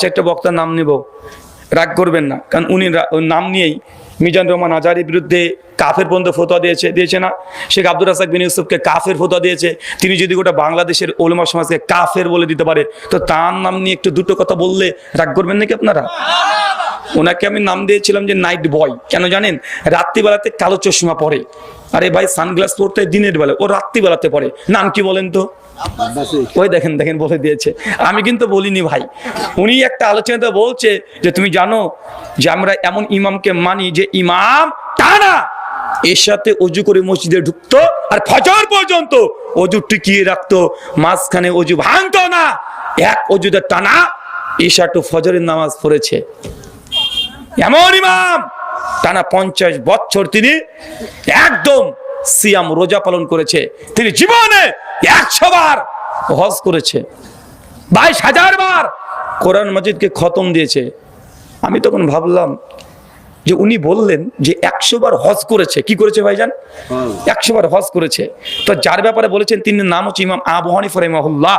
পাশে একটা বক্তার নাম নেব, রাগ করবেন না, কারণ উনি নাম নিয়েই মিজান রহমান আজহারীর বিরুদ্ধে কাফের পর্যন্ত ফতোয়া দিয়েছে না? শেখ আব্দুর রাজ্জাক বিন ইউসুফকে কাফের ফতোয়া দিয়েছে। তিনি যদি গোটা বাংলাদেশের উলামা সমাজকে কাফের বলে দিতে পারে, তো তার নাম নিয়ে একটু দুটো কথা বললে রাগ করবেন নাকি আপনারা? ওনাকে আমি নাম দিয়েছিলাম যে নাইট বয়। কেন জানেন? রাত্রিবেলাতে কালো চশমা পরে। আরে ভাই, সানগ্লাস পরতে দিনের বেলা, ও রাত্রিবেলাতে পরে। নাম কি বলেন তো? ওই দেখেন দেখেন বলে দিয়েছে, আমি কিন্তু বলিনি ভাই। উনি একটা আলোচনাতে বলছে যে তুমি জানো যে আমরা এমন ইমামকে মানি যে ইমাম টানা এশাতে অজু করে মসজিদে ঢুকতো আর ফজর পর্যন্ত অজু টিকিয়ে রাখতো, মাঝখানে অজু ভাঙতো না, এক অজুতে টানা এশা টু ফজরের নামাজ পড়েছে। এমন ইমাম টানা 50 বছর তিনি একদম সিয়াম রোজা পালন করেছে। তিনি জীবনে 100 বার হজ করেছে, 22,000 বার কোরআন মাজিদকে খতম দিয়েছে। আমি তখন ভাবলাম যে উনি বললেন যে 100 বার হজ করেছে। কি করেছে ভাইজান? 100 বার হজ করেছে। তো যার ব্যাপারে বলেছেন তিনি নাম হচ্ছে ইমাম আবু হানিফা রাহিমাহুল্লাহ।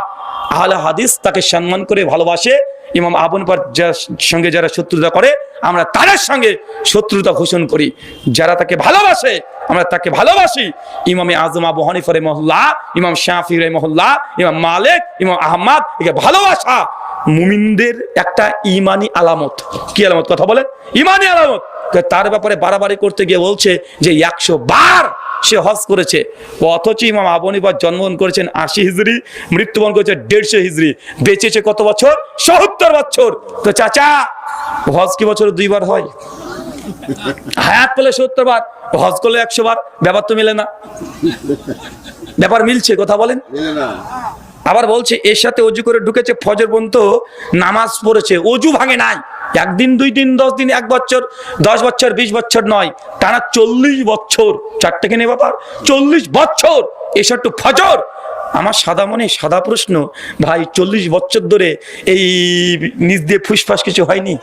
আহলে হাদিস তাকে সম্মান করে ভালোবাসে। ইমাম আবু হানিফার সঙ্গে যারা শত্রুতা করে আমরা তাদের সঙ্গে শত্রুতা ঘোষণা করি, যারা তাকে ভালোবাসে আমরা তাকে ভালোবাসি। ইমাম আজম আবু হানিফা রাহিমাহুল্লাহ, ইমাম শাফি রাহিমাহুল্লাহ, ইমাম মালিক, ইমাম আহমদ, একে ভালোবাসা মুমিনদের একটা ইমানি আলামত। কি আলামত? কথা বলেন, ইমানি আলামত। তার ব্যাপারে বাড়াবাড়ি করতে গিয়ে বলছে যে 100 বার সে হজ করেছে। অথচ ইমাম আবু হানিফা জন্মগ্রহণ করেছেন 80 হিজরি, মৃত্যুবরণ করেছে 150 হিজরি, বেঁচেছে কত বছর? 70 বছর। তো চাচা, হজ কি বছরে 2 বার হয়? হায়াত পেলে 70 বার, হজ করলে 100 বার, ব্যাপার তো মিলে না। ব্যাপার মিলছে? কথা বলেন। আবার বলছে এর সাথে অজু করে ঢুকেছে, ফজর পর্যন্ত নামাজ পড়েছে, অজু ভাঙে নাই। 1 দিন 2 দিন 10 দিন 1 বছর 10 বছর 20 বছর নয়, টানা 40 বছর। 4 থেকে নেই ব্যাপার, 40 বছর এসব তো ফজর। আমার সাদা মনে সাদা প্রশ্ন, ভাই 40 বছর ধরে এই নিজ দিয়ে ফুসফাস কিছু হয়নি?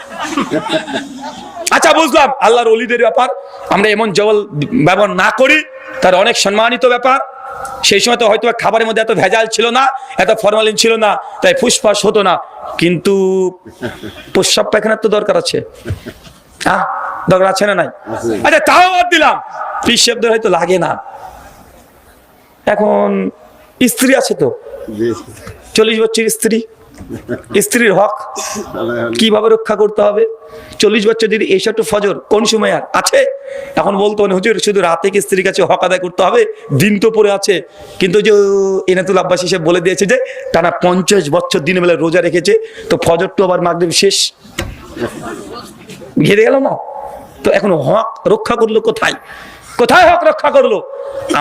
আচ্ছা বুঝলাম আল্লাহর ওলিদের ব্যাপার, আমরা এমন জল ব্যবহার না করি, তার অনেক সম্মানিত ব্যাপার। সেই সময় তো হয়তো খাবারের মধ্যে এত ভেজাল ছিল না, এত ফরমালিন ছিল না, তাই ফুসফাস হতো না। কিন্তু প্রস্রাব পায়খানার তো দরকার আছে, দরকার আছে না নাই? আচ্ছা তাও বাদ দিলাম, পিসাবদের হয়তো লাগে না। এখন স্ত্রী আছে তো, 40 বছর স্ত্রী, স্ত্রীর হক কিভাবে রক্ষা করতে হবে? 40 বছর যদি এসা টু ফজর কোন সময় আর আছে? এখন বলতো হুজুর শুধু রাতে কি স্ত্রীর কাছে হক আদায় করতে হবে, দিন তো পড়ে আছে। কিন্তু যে এনাতুল আব্বাস হিসেবে বলে দিয়েছে যে টানা 50 বছর দিনের বেলা রোজা রেখেছে, তো ফজর তো আবার মাগরিব শেষ, ঘিরে গেল না? তো এখন হক রক্ষা করলো কোথায়? কোথায় হক রক্ষা করলো?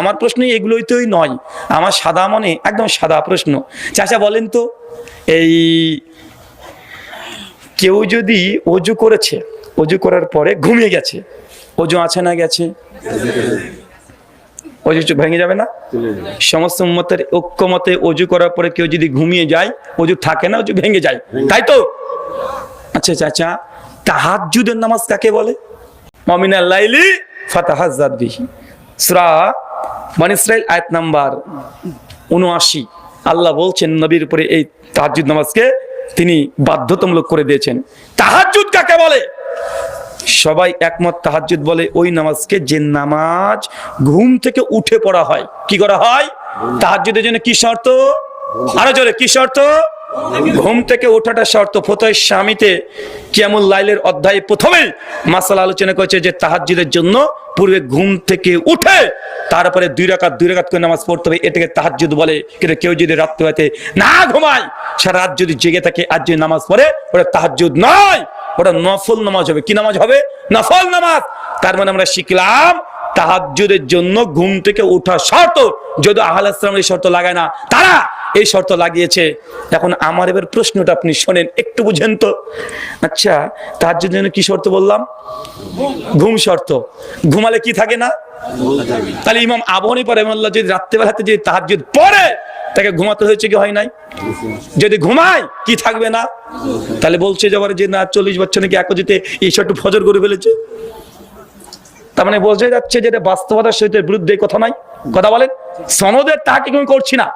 আমার প্রশ্ন এগুলোই তোই নয়, আমার সাদা মনে একদম সাদা প্রশ্ন। চাচা বলেন তো, এই কেউ যদি অজু করেছে, অজু করার পরে ঘুমিয়ে গেছে, অজু আছে না গেছে? অজু ভেঙে যাবে না? সমস্ত উম্মতের ঐক্যমতে অজু করার পরে কেউ যদি ঘুমিয়ে যায়, অজু থাকে না, অজু ভেঙে যায়, তাই তো? আচ্ছা চাচা, তাহাজ্জুদের নামাজ কাকে বলে? মুমিনাল লাইলি ফাতাহাজ্জাদ বিহি, সূরা বনী ইসরাঈল আয়াত নাম্বার ৭৯। আল্লাহ বলছেন নবীর উপরে এই তাহাজ্জুদ নামাজকে তিনি বাধ্যতামূলক করে দিয়েছেন। তাহাজ্জুদ কাকে বলে? সবাই একমত, তাহাজ্জুদ বলে ওই নামাজকে যে নামাজ ঘুম থেকে উঠে পড়া হয়। কি করা হয়? তাহাজ্জুদের জন্য কি শর্ত? আরো জোরে, কি শর্ত? ঘুম থেকে ওঠাটা শর্ত। ফতোয়া শামিতে কিয়ামুল লাইলের অধ্যায়ে প্রথমে মাসালা আলোচনা করেছে যে তাহাজ্জুদের জন্য পূর্বে ঘুম থেকে উঠে তারপরে 2 রাকাত করে নামাজ পড়তে হবে, এটাকে তাহাজ্জুদ বলে। কিন্তু কেউ যদি রাত্রিতে না ঘুমায়, সারা রাত যদি জেগে থাকে আর যদি নামাজ পড়ে, ওটা তাহাজ্জুদ নয়, ওটা নফল নামাজ হবে। কি নামাজ হবে? নফল নামাজ। তার মানে আমরা শিখলাম তাহাজ্জুদের জন্য ঘুম থেকে ওঠা শর্ত। যদি আহলে ইসলাম এই শর্ত লাগায় না, তারা এই শর্ত লাগিয়েছে। এখন আমার এবার প্রশ্নটা আপনি শোনেন, একটু বুঝেন তো। আচ্ছা, তাহাজ্জুদের জন্য কি শর্ত বললাম? ঘুম শর্ত। ঘুমালে কি থাকে না? তাহলে ইমাম আবু হানিফা রাহিমাহুল্লাহ যদি রাত্রিবেলাতে যদি তাহাজ্জুদ পড়ে, তাকে ঘুমাতে হয়েছে কি হয় নাই? যদি ঘুমায় কি থাকবে না? তাহলে বলছে যে না 40 বছর নাকি একজিতে ঈশা টু ফজর করে ফেলেছে। তার মানে বোঝা যাচ্ছে যে এটা বাস্তবতার সহিত বিরুদ্ধে কথা নাই। কথা বলেন, সনদের তাহকিক আমি করছি না।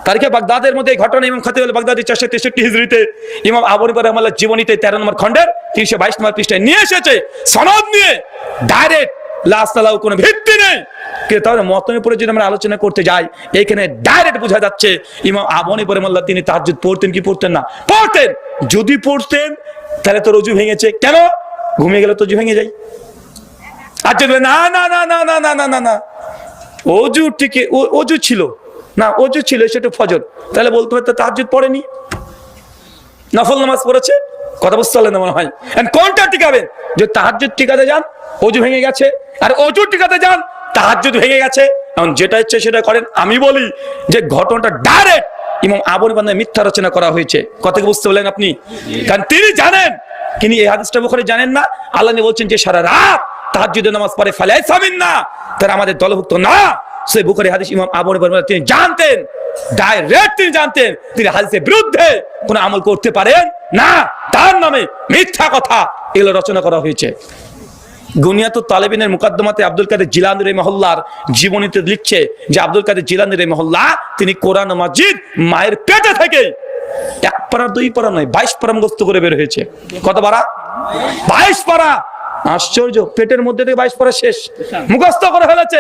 তারিখে বাগদাদের মধ্যে এই ঘটনা ইমাম খতিব আল বাগদাদি 463 হিজরিতে ইমাম আবু হানিফা রাহমাতুল্লাহ জীবনীতে 13 নম্বর খণ্ডের 322 নম্বর পৃষ্ঠায় নিয়ে এসেছে, সনদ নিয়ে ডাইরেক্ট লাস্তালাও কোনো ভিত্তি নেই। তাহলে মতনের পরে যদি আমরা আলোচনা করতে যাই, এখানে ডাইরেক্ট বোঝা যাচ্ছে ইমাম আবু হানিফা রাহমাতুল্লাহ তিনি তাহাজ্জুদ পড়তেন কি পড়তেন না? পড়তেন। যদি পড়তেন তাহলে তো রুজু ভেঙেছে। কেন? ঘুমিয়ে গেলে তো রুজু ভেঙে যায়। আর যদি না না না না না না না না না অজু টিকে অজু ছিল না, অজু ছিল সেটা ফজর, তাহলে বলতে হবে তাহাজ্জুদ পড়েনি, নফল নামাজ পড়েছে। কথা বুঝতে পারলেন না মনে হয়? কোনটা টিকাবেন? যে তাহাজ্জুদ টিকাতে যান অজু ভেঙে গেছে, আর অজু টিকাতে যান তাহাজ্জুদ ভেঙে গেছে। এখন যেটা ইচ্ছে সেটা করেন। আমি বলি যে ঘটনাটা ডাইরেক্ট ইমাম আবু হানিফা মিথ্যা রচনা করা হয়েছে। কথা বুঝতে পারলেন আপনি? কারণ তিনি জানেন, তিনি এই হাদিসটা বুখারী জানেন না। আল্লাহ বলছেন যে সারা রাত তাহাজ্জুদের নামাজ পড়ে ফালাইসা মিন্না, তারা আমাদের দলভুক্ত না। সেই বুখারী হাদিস ইমাম আবু হানিফা তিনি জানতেন, ডাইরেক্ট তিনি জানতেন তিনি হাদিসের বিরুদ্ধে কোন আমল করতে পারেন না। তার নামে মিথ্যা কথা এগুলো রচনা করা হয়েছে। গুনিয়াতুত তালেবিনের মুকদ্দমাতে আব্দুল কাদের জিলানী রাহিমাহুল্লাহর জীবনীতে লিখছে যে আব্দুল কাদের জিলানী রাহিমাহুল্লাহ তিনি কোরআন ও মাজিদ মায়ের পেটে থেকে 1 পারা 2 পারা নয় 22 পারা মুখস্থ করে বের হয়েছে। কত পারা? 22 পারা। আশ্চর্য, পেটের মধ্যে থেকে 22 পারা শেষ মুখস্থ করে ফেলেছে।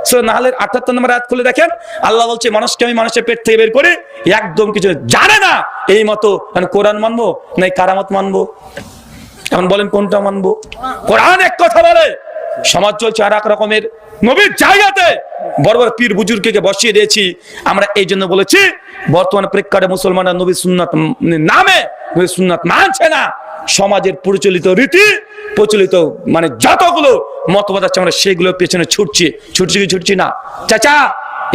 সূরা নাহলের 78 নম্বর আয়াত খুলে দেখেন, আল্লাহ বলছে মানুষকে আমি মানুষের পেট থেকে বের করি, একদম কিছু জানে না। এই মতো কোরআন মানবো না কারামত মানবো? এখন বলেন কোনটা মানবো? কোরআন এক কথা বলে, সমাজ চলছে আর এক রকমের। নবীর জায়গাতে বড় বড় পীর বুজুর্গকে বসিয়ে দিয়েছি। আমরা এই জন্য বলেছি বর্তমান প্রেক্ষাপটে মুসলমানরা নবী সুন্নাত নামে নবী সুন্নাত মানছে না। সমাজের প্রচলিত রীতি প্রচলিত মানে যতগুলো মতবাদ আছে আমরা সেগুলো পেছনে ছুটছি না। চাচা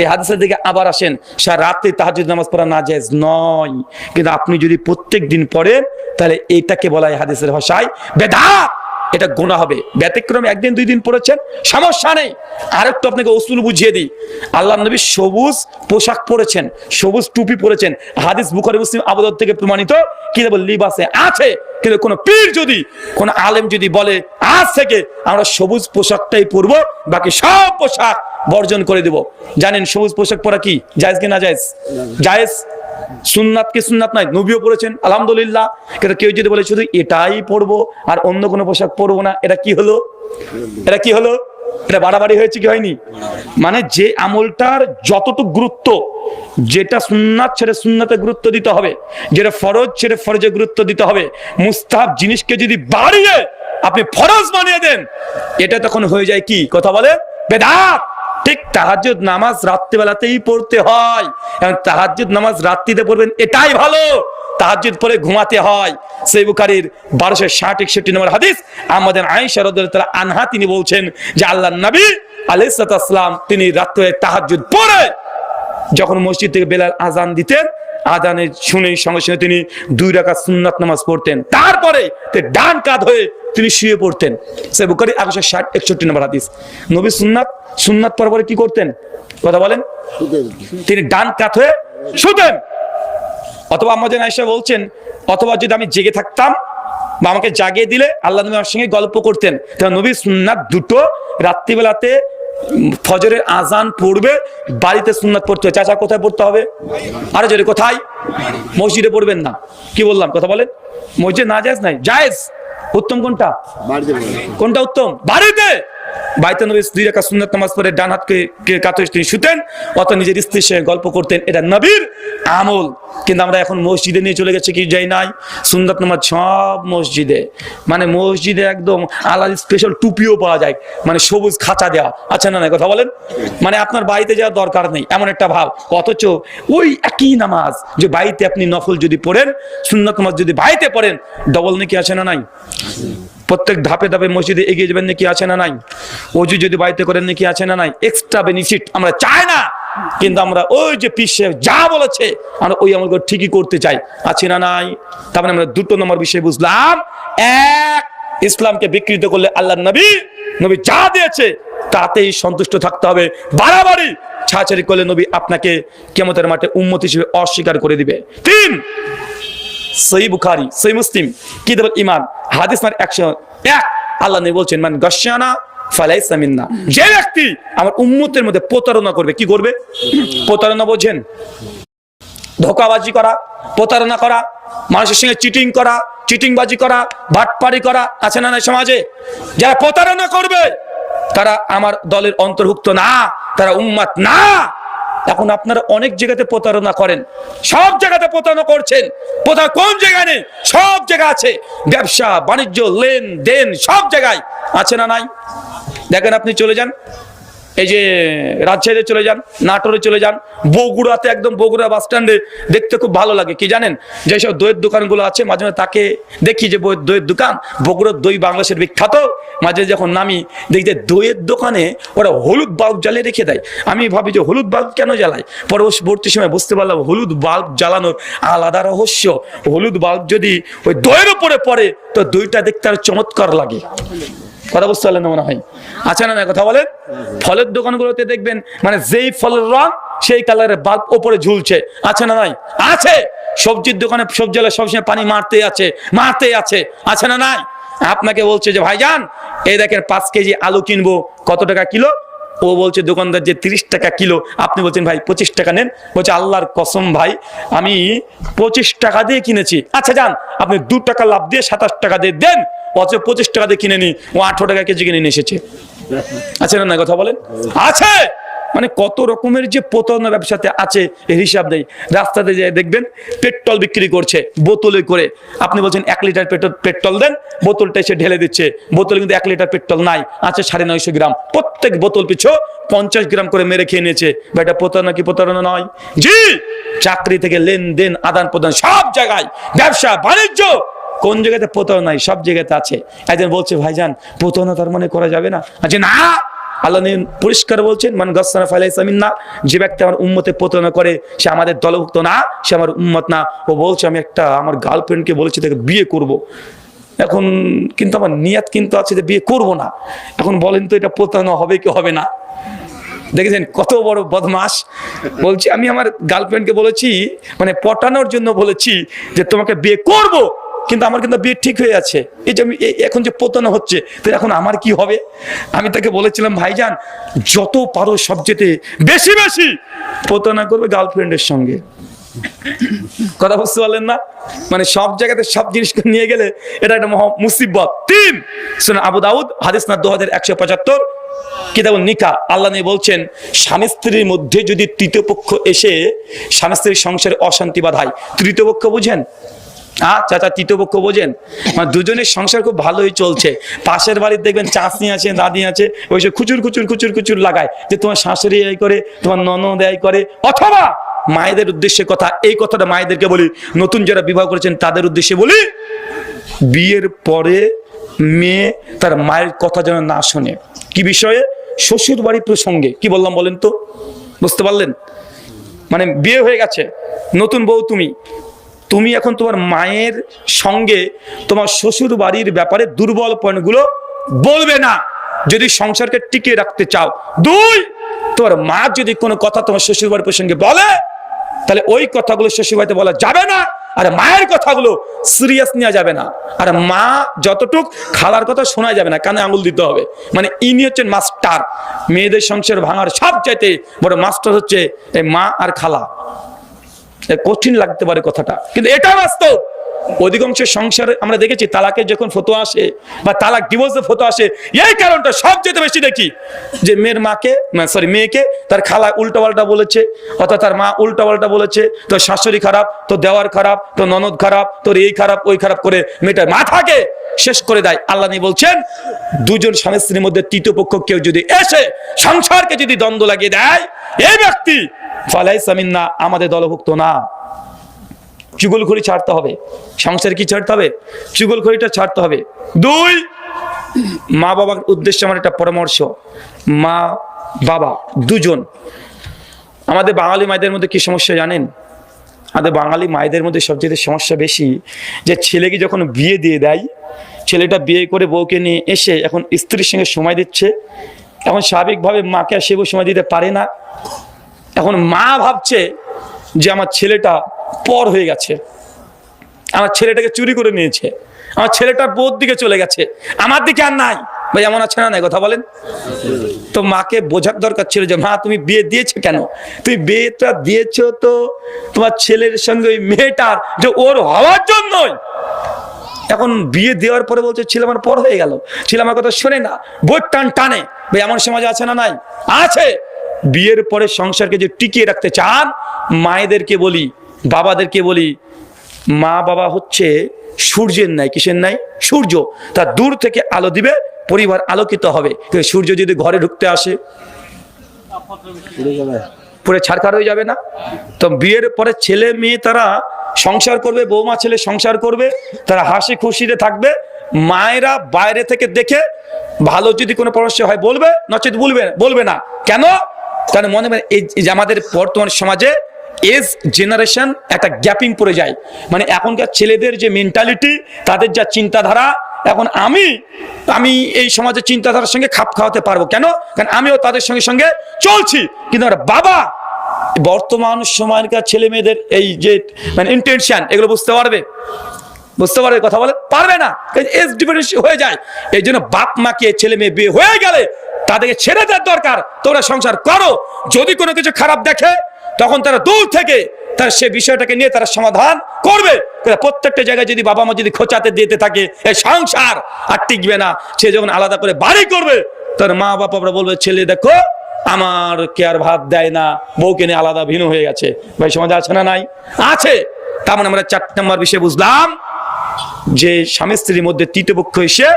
এই হাদিসের দিকে আবার আসেন। সারা রাতে তাহাজ্জুদ নামাজ পড়া নাজায়েজ নয়, কিন্তু আপনি যদি প্রত্যেক দিন পড়েন তাহলে এইটাকে বলা হয় হাদিসের ভাষায় বেদাত। এটা গুনাহ হবে। ব্যতিক্রমে 1 দিন 2 দিন পড়েছেন সমস্যা নেই। আরেকটু আপনাকে উসুল বুঝিয়ে দিই। আল্লাহ নবী সবুজ পোশাক পরেছেন, সবুজ টুপি পরেছেন। হাদিস বুখারী মুসলিম আবু দাউদ থেকে প্রমাণিত। কিতাবুল লিবাসে আছে। কিন্তু কোন পীর যদি কোন আলেম যদি বলে আজ থেকে আমরা সবুজ পোশাকটাই পরবো, বাকি সব পোশাক বর্জন করে দেব, জানেন সবুজ পোশাক পরা কি জায়েজ কি না জায়েজ? জায়েজ। সুন্নাত কি সুন্নাত নাই? নবীও পড়েছেন আলহামদুলিল্লাহ। কিন্তু কেউ যদি বলে শুধু এটাই পরবো আর অন্য কোনো পোশাক পরবো না, এটা কি হলো? এটা কি হলো? এটা বাড়াবাড়ি হয়েছে কি হয়নি? মানে যে আমলটার যতটুকু গুরুত্ব, যেটা সুন্নাত ছেড়ে সুন্নাতে গুরুত্ব দিতে হবে, যেটা ফরজ ছেড়ে ফরজে গুরুত্ব দিতে হবে। মুস্তাহাব জিনিসকে যদি বাড়িয়ে আপনি ফরজ বানিয়ে দেন, এটা তখন হয়ে যায় কি? কথা বলে বেদাত। ঠিক তাহাজ্জুদ নামাজ রাত্রিবেলাতেই পড়তে হয়। এবং তাহাজ্জুদ নামাজ রাত্রিতে পড়বেন এটাই ভালো। তাহাজ্জুদ পড়ে ঘুমাতে হয়। সহিহ বুখারীর 1260-61 নম্বর হাদিস, আমাদের আয়েশা রাদিয়াল্লাহু আনহা তিনি বলছেন যে আল্লাহর নবী আলাইহিস সালাম তিনি রাতে তাহাজ্জুদ পড়ে যখন মসজিদ থেকে বেলাল আযান দিতেন, আযানের শুনেই সঙ্গে সঙ্গে তিনি 2 রাকাত সুন্নাত নামাজ পড়তেন। তারপরে ডান কাঁধ হয়ে তিনি শুয়ে পড়তেন। সহিহ বুখারী 1260-61 নম্বর হাদিস। নবী সুন্নাত পড়ার পরে কি করতেন? কথা বলেন। তিনি ডান কাঁধ হয়ে শুতেন। অথবা আমাদের আয়েশা বলছেন, অথবা যদি আমি জেগে থাকতাম বা আমাকে জাগিয়ে দিলে আল্লাহ নবী আমার সঙ্গে গল্প করতেন। তাহলে নবী সুন্নাত দুটো রাত্রিবেলাতে ফজরের আজান পড়বে, বাড়িতে সুন্নাত পড়তে হবে। চাচা কোথায় পড়তে হবে? আরে জোরে কোথায়? মসজিদে পড়বেন না। কি বললাম? কথা বলেন। মসজিদ না জায়েজ নাই, জায়েজ। উত্তম কোনটা? কোনটা উত্তম? বাড়িতে। বাড়িতে নবী 2 রাকাত সুন্নাত নামাজ পড়ে ডান হাতকে কাঁধে তিনি শুতেন, অথবা নিজের স্ত্রীর সঙ্গে গল্প করতেন। এটা নবীর আমল। কিন্তু আমরা এখন মসজিদে নিয়ে চলে গেছে কি যাই নাই? সুন্নাত নামাজ সব মসজিদে। মানে মসজিদে একদম আলাদা স্পেশাল টুপিও পাওয়া যায়, মানে সবুজ খাঁচা দেওয়া। আচ্ছা না, কথা বলেন। মানে আপনার বাড়িতে যাওয়ার দরকার নেই এমন একটা ভাব। অথচ ওই একই নামাজ যে বাড়িতে আপনি নফল যদি পড়েন, সুন্নাত নামাজ যদি বাড়িতে পড়েন, ডবল নাকি আছে না নাই? প্রত্যেক ধাপে ধাপে মসজিদে এগিয়ে যাবেন নাকি আছে না নাই? ওযু যদি বাড়িতে করেন নাকি আছে না নাই? এক্সট্রা বেনিফিট আমরা চাই না, কিন্তু আমরা ওই যে পিছে যা বলেছে আমরা ওই আমলগুলো ঠিকই করতে চাই। আছে না নাই? তার মানে আমরা 2 নম্বর বিষয় বুঝলাম। এক, ইসলামকে বিকৃত করলে আল্লাহর নবী যা দিয়েছে তাতেই সন্তুষ্ট থাকতে হবে। বাড়াবাড়ি ছাড়াছাড়ি করলে নবী আপনাকে কিয়ামতের মাঠে উম্মত হিসেবে অস্বীকার করে দিবে। 3, সহিহ বুখারী সহিহ মুসলিম কিতাবুল ঈমান হাদিস নাম্বার 101, আল্লাহ নবী বলছেন মান গাশশানা ফালাইসা মিন্না। যে ব্যক্তি আমার উম্মতের মধ্যে প্রতারণা করবে, কি করবে? প্রতারণা বোঝেন? ধোঁকাবাজি করা, প্রতারণা করা, মানুষের সঙ্গে চিটিং করা, চিটিংবাজি করা, বাটপারি করা, আছে না সমাজে? যারা প্রতারণা করবে তারা আমার দলের অন্তর্ভুক্ত না, তারা উম্মত না। এখন আপনারা অনেক জায়গাতে প্রতারণা করেন, সব জায়গাতে প্রতারণা করছেন। কোন জায়গায় নেই? সব জায়গা আছে। ব্যবসা বাণিজ্য লেনদেন সব জায়গায় আছে না নাই? দেখেন, আপনি চলে যান এই যে রাজশাহীতে চলে যান, নাটোরে চলে যান, বগুড়াতে, একদম বগুড়া বাস স্ট্যান্ডে দেখতে খুব ভালো লাগে। কি জানেন? যেসব দইয়ের দোকানগুলো আছে, মাঝে মাঝে তাকে দেখি যে দইয়ের দোকান, বগুড়ার দই বাংলাদেশের বিখ্যাত। মাঝে যখন নামি দেখি যে দইয়ের দোকানে ওরা হলুদ বাল্ব জ্বালিয়ে রেখে দেয়। আমি ভাবি যে হলুদ বাল্ব কেন জ্বালায়? পরবর্তী সময় বুঝতে পারলাম হলুদ বাল্ব জ্বালানোর আলাদা রহস্য। হলুদ বাল্ব যদি ওই দইয়ের উপরে পড়ে তো দইটা দেখতে আর চমৎকার লাগে। কথা বুঝতে পারলেন মনে হয়? আচ্ছা না, কথা বলেন। ফলের দোকানগুলোতে দেখবেন মানে যেই ফলের রং সেই কালারের বাল্ব ওপরে ঝুলছে, আছে না নাই? আছে। সবজির দোকানে সবজি সবসময় পানি মারতে আছে, আছে না নাই? আপনাকে বলছে যে ভাইজান এই দেখেন 5 কেজি আলু কিনবো, কত টাকা কিলো? ও বলছে দোকানদার যে 30 টাকা কিলো। আপনি বলছেন ভাই 25 টাকা নেন। বলছে আল্লাহর কসম ভাই আমি 25 টাকা দিয়ে কিনেছি। আচ্ছা যান, আপনি 2 টাকা লাভ দিয়ে 27 টাকা দিয়ে দেন। 25 টাকা দিয়ে কিনে নি, ও 18 টাকা কেজি কিনে নিয়ে এসেছে। আছে না কথা বলেন? আছে। মানে কত রকমের যে প্রতারণা ব্যবসাতে আছে এর হিসাব নেই। রাস্তাতে যে দেখবেন পেট্রোল বিক্রি করছে বোতলে করে। আপনি বলছেন 1 লিটার পেট্রোল দেন, বোতলটা এসে ঢেলে দিচ্ছে। বোতলে কিন্তু 1 লিটার পেট্রোল নাই, আছে 950 গ্রাম। প্রত্যেক বোতল পিছু 50 গ্রাম করে মেরে খেয়ে নিয়েছে। বা এটা প্রতারণা কি প্রতারণা নয়? জি। চাকরি থেকে লেনদেন, আদান প্রদান সব জায়গায়, ব্যবসা বাণিজ্য, কোন জায়গাতে প্রতারণা নাই? সব জায়গাতে আছে। একজন বলছে ভাইজান প্রতারণা তার মানে করা যাবে না। আচ্ছা না, আল্লাহ পরিষ্কার বলছেন মান গাসসানা ফালাইসা মিন্না। যে ব্যক্তি আমার উম্মতে প্রতারণা করে সে আমাদের দলভুক্ত না, সে আমার উম্মত না। ও বলছে আমি একটা আমার গার্লফ্রেন্ডকে বলেছি তাকে বিয়ে করব। এখন কিন্তু আমার নিয়ত কিন্তু আছে যে বিয়ে করব না। এখন বলেন তো এটা প্রতারণা হবে কি হবে না? দেখেছেন কত বড় বদমাস। বলছি আমি আমার গার্লফ্রেন্ডকে বলেছি, মানে পটানোর জন্য বলেছি যে তোমাকে বিয়ে করব, কিন্তু আমার কিন্তু বিয়ে ঠিক হয়ে আছে। এই যে আমি এখন যে প্রতারণা হচ্ছে, তো এখন আমার কি হবে? আমি তাকে বলেছিলাম ভাইজান যত পারো সবচেয়ে বেশি বেশি প্রতারণা করবে গার্লফ্রেন্ডের সঙ্গে। কথা বুঝতে পারলেন না? মানে সব জায়গাতে সব জিনিস নিয়ে গেলে এটা একটা মহা মুসিবত। 3 শুনুন, আবু দাউদ হাদিস না 2175 কিতাবুন নিকাহ। আল্লাহ নবী বলছেন স্বামী স্ত্রীর মধ্যে যদি তৃতীয় পক্ষ এসে স্বামী স্ত্রীর সংসারে অশান্তি বাধায়, তৃতীয় পক্ষ বুঝেন? চাচা তৃতীয় পক্ষ বোঝেন? মানে দুজনের সংসার খুব ভালোই চলছে, পাশের বাড়ির দেখবেন চাচি আছে, দাদি আছে, ওইসব খুচুর খুচুর খুচুর খুচুর লাগায় যে তোমার শাশুড়ি এই করে, তোমার ননদ এই করে। অথবা মায়েদের উদ্দেশ্যে কথা, এই কথাটা মায়েদেরকে বলি, নতুন যারা বিবাহ করেছেন তাদের উদ্দেশ্যে বলি, বিয়ের পরে মেয়ে তার মায়ের কথা যেন না শোনে। কি বিষয়ে? শ্বশুর বাড়ি প্রসঙ্গে। কি বললাম বলেন তো? বুঝতে পারলেন? মানে বিয়ে হয়ে গেছে, নতুন বউ তুমি এখন তোমার মায়ের সঙ্গে তোমার শ্বশুর বাড়ির ব্যাপারে দুর্বল পয়েন্টগুলো বলবে না যদি সংসারকে টিকিয়ে রাখতে চাও। 2, তোমার মা যদি কোনো কথা তোমার শ্বশুর বাড়ির প্রসঙ্গে বলে তাহলে ওই কথাগুলো শ্বশুর বাড়িতে বলা যাবে না, আর মায়ের কথাগুলো সিরিয়াস নেওয়া যাবে না। আর মা যতটুক খালার কথা শোনা যাবে না, কানে আঙুল দিতে হবে। মানে ইনি হচ্ছেন মাস্টার। মেয়েদের সংসার ভাঙার সবচাইতে বড় মাস্টার হচ্ছে এই মা আর খালা। কঠিন লাগতে পারে কথাটা, কিন্তু এটা বাস্তব। অধিকাংশ সংসারে আমরা দেখেছি তালাকের যখন ফতোয়া আসে বা তালাক ডিভোর্সের ফতোয়া আসে, এই কারণটা সবচেয়ে বেশি দেখি যে মেয়েকে তার খালা উল্টাপাল্টা বলেছে, অর্থাৎ তার মা উল্টাপাল্টা বলেছে, তোর শাশুড়ি খারাপ, তোর দেওয়ার খারাপ, তোর ননদ খারাপ, তোর এই খারাপ ওই খারাপ করে মেয়েটার মাথাকে শেষ করে দেয়। আল্লাহ নবী বলছেন দুজন স্বামী স্ত্রীর মধ্যে তৃতীয় পক্ষ কেউ যদি এসে সংসারকে যদি দ্বন্দ্ব লাগিয়ে দেয়, এই ব্যক্তি ফালাইসা মিন্না, আমাদের দলভুক্ত না। চুগলখড়ি ছাড়তে হবে। সংসারে কি ছাড়তে হবে? চুগলখড়িটা ছাড়তে হবে। 2, মা বাবার উদ্দেশ্যে আমার একটা পরামর্শ। মা বাবা দুজন। আমাদের বাঙালি মায়েদের মধ্যে কি সমস্যা জানেন? আমাদের বাঙালি মায়েদের মধ্যে সবচেয়ে সমস্যা বেশি যে ছেলেকে যখন বিয়ে দিয়ে দেয়, ছেলেটা বিয়ে করে বউকে নিয়ে এসে এখন স্ত্রীর সঙ্গে সময় দিচ্ছে, এখন স্বাভাবিকভাবে মাকে আর সেভাবে সময় দিতে পারে না। এখন মা ভাবছে যে আমার ছেলেটা পর হয়ে গেছে, আমার ছেলেটাকে চুরি করে নিয়েছে, আমার ছেলেটা বউর দিকে চলে গেছে, আমার দিকে আর নাই। ভাই এমন আছে না, নাই কথা বলেন তো। মাকে বোঝার দরকার ছিল যে মা তুমি বিয়ে দিয়েছো কেন, তুমি বিয়েটা দিয়েছো তো তোমার ছেলের সঙ্গে ওই মেয়েটার যে ওর হওয়ার জন্যই। এখন বিয়ে দেওয়ার পরে বলছে ছেলে আমার পর হয়ে গেল, ছেলে আমার কথা শোনে না, বই টানে। ভাই এমন সমাজ আছে না, নাই? আছে। বিয়ের পরে সংসারকে যে টিকিয়ে রাখতে চান, মায়েদেরকে বলি, বাবাদেরকে বলি, মা বাবা হচ্ছে সূর্যের ন্যায়। কিসের ন্যায়? সূর্য। তার দূর থেকে আলো দিবে, পরিবার আলোকিত হবে। কিন্তু সূর্য যদি ঘরে ঢুকতে আসে পুরো ছারখার হয়ে যাবে না? তো বিয়ের পরে ছেলে মেয়ে তারা সংসার করবে, বৌমা ছেলে সংসার করবে, তারা হাসি খুশিতে থাকবে। মায়েরা বাইরে থেকে দেখে ভালো যদি কোনো পরামর্শ হয় বলবে, নচেত বলবে না। কেন? কারণ মনে মনে এই যে আমাদের বর্তমান সমাজে এজ জেনারেশন একটা গ্যাপিং পড়ে যায়। মানে এখনকার ছেলেদের যে মেন্টালিটি, তাদের যা চিন্তাধারা, এখন আমি এই সমাজের চিন্তাধারার সঙ্গে খাপ খাওয়াতে পারবো কেন? কারণ আমিও তাদের সঙ্গে সঙ্গে চলছি। কিন্তু আমার বাবা বর্তমান সময়কার ছেলে মেয়েদের এই যে মানে ইন্টেনশন, এগুলো বুঝতে পারবে কথা বলে পারবে না, এজ ডিফারেন্স হয়ে যায়। এই জন্য বাপ মাকে ছেলে মেয়ে বিয়ে হয়ে গেলে তাদেরকে ছেড়ে দেওয়ার দরকার। তোমরা সংসার করো, যদি কোনো কিছু খারাপ দেখে তখন তারা দূর থেকে তার সে বিষয়টাকে নিয়ে তারা সমাধান করবে। প্রত্যেকটা জায়গায় যদি বাবা মা যদি খোঁচাতে দিতে থাকে, এই সংসার আর টিকবে না। সে যখন আলাদা করে বাড়ি করবে, তার মা বাবারা বলবে ছেলে দেখো আমার কে আর ভাত দেয় না, বউকে নিয়ে আলাদা ভিন্ন হয়ে গেছে। ভাই সমাজে আছে না, নাই? আছে। তার মানে আমরা 4 নম্বর বিষয় বুঝলাম যে স্বামী স্ত্রীর মধ্যে তৃতীয় পক্ষ এসে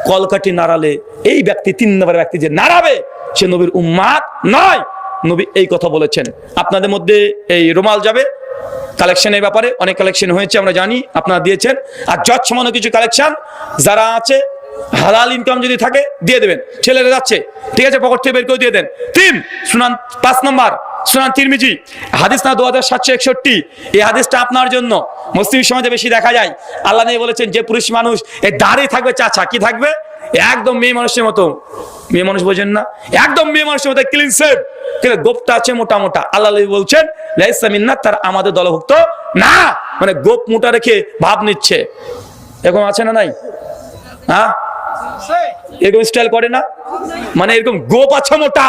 কলকাঠি নাড়ালে এই ব্যক্তি 3 নম্বর ব্যক্তি যে নাড়াবে সে নবীর উম্মাত নয়। নবী এই কথা বলেছেন। আপনাদের মধ্যে এই রুমাল যাবে কালেকশনের ব্যাপারে অনেক কালেকশন হয়েছে, আমরা জানি আপনারা দিয়েছেন। আর যৎসমান্য কিছু কালেকশন যারা আছে হালাল ইনকাম যদি থাকে দিয়ে দেবেন। ছেলেরা যাচ্ছে, ঠিক আছে, পকেট থেকে বের করে দিয়ে দেন। 3 সুনান 5 নম্বর সুনান তিরমিজি হাদিস না 2761। এই হাদিসটা আপনার জন্য। মুসলিম সমাজে বেশি দেখা যায়। আল্লাহ নবী বলেছেন যে পুরুষ মানুষ এই দাড়ি থাকবে, চাচা কি থাকবে, একদম মেয়ে মানুষের মতো। মেয়ে মানুষ বোঝেন না, একদম মেয়ে মানুষের মতো ক্লিন শেভ, কিন্তু গোপটা আছে মোটা মোটা। আল্লাহ নবী বলছেন লাইসা মিন্না, তার আমাদের দলভুক্ত না। মানে গোপ মোটা রেখে ভাব নিচ্ছে। এরকম আছে না, নাই? হ্যাঁ, এরকম স্টাইল করে না, মানে এরকম গোপ আছে মোটা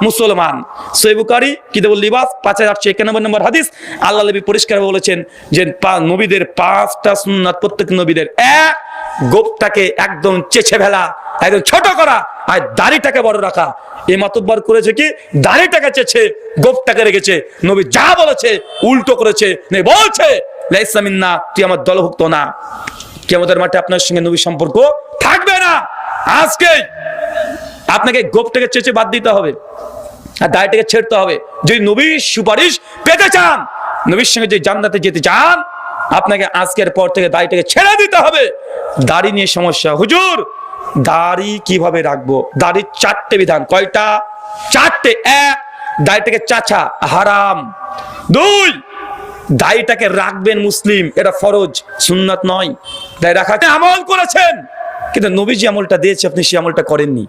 মুসলমান। সহিহ বুখারী কিতাবুল লিবাস 5891 নম্বর হাদিস। আল্লাহ নবী পরিষ্কার বলেছেন যে নবীদের 5টা সুন্নাত, প্রত্যেক নবীদের এক গোপটাকে একদম চেঁচে ফেলা, একদম ছোট করা, আর দাড়িটাকে বড় রাখা। এই মাতব্বর করেছে কি, দাড়িটাকে চেঁচে গোপটাকে রেখেছে। নবী যা বলেছে উল্টো করেছে, বলছে লাইসা মিন্না, তুই আমার দলভুক্ত না। কিয়ামতের মাঠে আপনার সঙ্গে নবীর সম্পর্ক থাকবে না। আজকে আপনাকে গোপটাকে চেঁচে বাদ দিতে হবে আর দাড়িটাকে ছেড়তে হবে। যদি নবীর সুপারিশ পেতে চান, নবীর সঙ্গে যদি জান্নাতে যেতে চান, আপনাকে আজকের পর থেকে দাড়িটাকে ছেড়ে দিতে হবে। দাড়ি নিয়ে সমস্যা, হুজুর দাড়ি কিভাবে রাখবো? দাড়ির 4টে বিধান। কয়টা? 4টে। 1, দাড়িটাকে চাচা হারাম। 2, দাড়িটাকে রাখবেন মুসলিম, এটা ফরজ, সুন্নাত নয়। দাড়ি রাখা আমল করেছেন, কিন্তু নবী যে আমলটা দিয়েছে আপনি সে আমলটা করেননি।